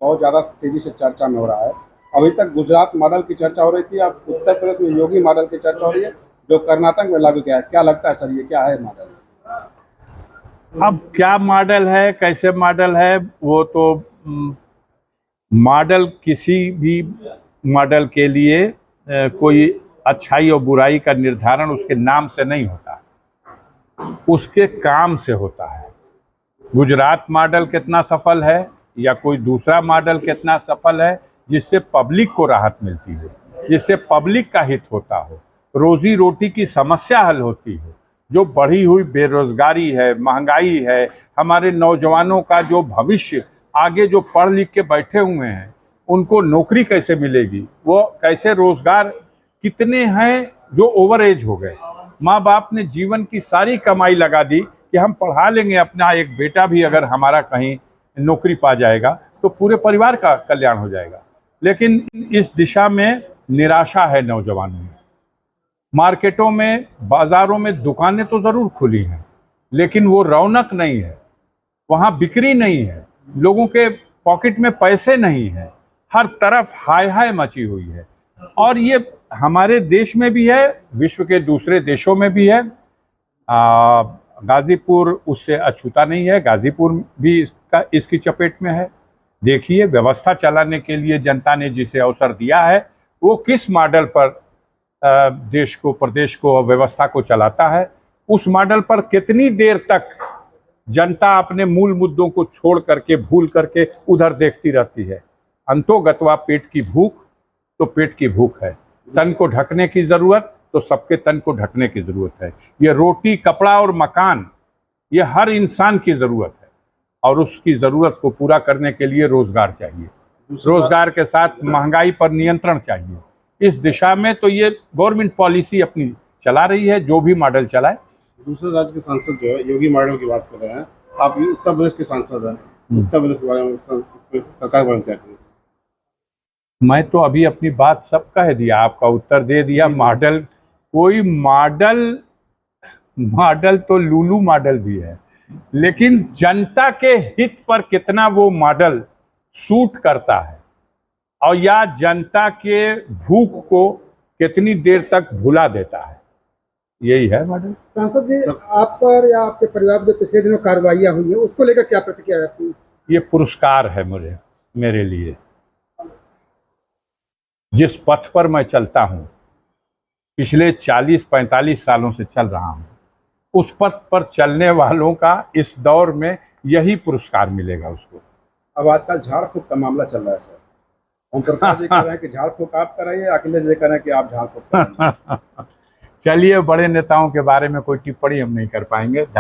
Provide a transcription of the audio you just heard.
बहुत ज़्यादा तेज़ी से चर्चा में हो रहा है। अभी तक गुजरात मॉडल की चर्चा हो रही थी, अब उत्तर प्रदेश में योगी मॉडल की चर्चा हो रही है, जो कर्नाटक में लागू किया है। क्या लगता है सर, ये क्या है मॉडल? अब क्या मॉडल है, कैसे मॉडल है, वो तो मॉडल किसी भी मॉडल के लिए कोई अच्छाई और बुराई का निर्धारण उसके नाम से नहीं होता, उसके काम से होता है। गुजरात मॉडल कितना सफल है या कोई दूसरा मॉडल कितना सफल है, जिससे पब्लिक को राहत मिलती हो, जिससे पब्लिक का हित होता हो, रोजी रोटी की समस्या हल होती हो, जो बढ़ी हुई बेरोजगारी है, महंगाई है, हमारे नौजवानों का जो भविष्य, आगे जो पढ़ लिख के बैठे हुए हैं उनको नौकरी कैसे मिलेगी, वो कैसे रोजगार, कितने हैं जो ओवर एज हो गए, माँ बाप ने जीवन की सारी कमाई लगा दी कि हम पढ़ा लेंगे अपना एक बेटा भी, अगर हमारा कहीं नौकरी पा जाएगा तो पूरे परिवार का कल्याण हो जाएगा। लेकिन इस दिशा में निराशा है नौजवानों में। मार्केटों में, बाजारों में दुकानें तो जरूर खुली हैं, लेकिन वो रौनक नहीं है, वहाँ बिक्री नहीं है, लोगों के पॉकेट में पैसे नहीं है, हर तरफ हाय हाय मची हुई है। और ये हमारे देश में भी है, विश्व के दूसरे देशों में भी है। गाजीपुर उससे अछूता नहीं है, गाजीपुर भी इसकी चपेट में है। देखिए, व्यवस्था चलाने के लिए जनता ने जिसे अवसर दिया है, वो किस मॉडल पर देश को, प्रदेश को और व्यवस्था को चलाता है, उस मॉडल पर कितनी देर तक जनता अपने मूल मुद्दों को छोड़ करके, भूल करके उधर देखती रहती है। अंतोगत्वा पेट की भूख तो पेट की भूख है, तन को ढकने की जरूरत तो सबके तन को ढकने की जरूरत है। ये रोटी, कपड़ा और मकान, ये हर इंसान की जरूरत है, और उसकी जरूरत को पूरा करने के लिए रोजगार चाहिए। रोजगार के साथ महंगाई पर नियंत्रण चाहिए। इस दिशा में तो ये गवर्नमेंट पॉलिसी अपनी चला रही है, जो भी मॉडल चलाए। दूसरे राज्य के सांसद जो है योगी मॉडल की बात कर रहे हैं, आप उत्तर प्रदेश के सांसद हैं, उत्तर प्रदेश के बारे में, सरकार के बारे में क्या कहेंगे? मैं तो अभी अपनी बात सब कह दिया, आपका उत्तर दे दिया। मॉडल, कोई मॉडल तो लूलू मॉडल भी है, लेकिन जनता के हित पर कितना वो मॉडल सूट करता है, और या जनता के भूख को कितनी देर तक भुला देता है, यही है मॉडल। सांसद जी, आप पर या आपके परिवार पर पिछले दिनों कार्रवाइयां हुई है, उसको लेकर क्या प्रतिक्रिया है आपकी? ये पुरस्कार है मेरे लिए। जिस पथ पर मैं चलता हूं, पिछले 40-45 सालों से चल रहा हूं, उस पथ पर चलने वालों का इस दौर में यही पुरस्कार मिलेगा उसको। अब आजकल झाड़ फूक का मामला चल रहा है सर, ओम प्रकाश जी कह रहे हैं कि झाड़ फूक आप कराइए, अखिलेश जी कह रहे हैं कि आप झाड़ फूक कराइए। चलिए, बड़े नेताओं के बारे में कोई टिप्पणी हम नहीं कर पाएंगे। धन्यवाद।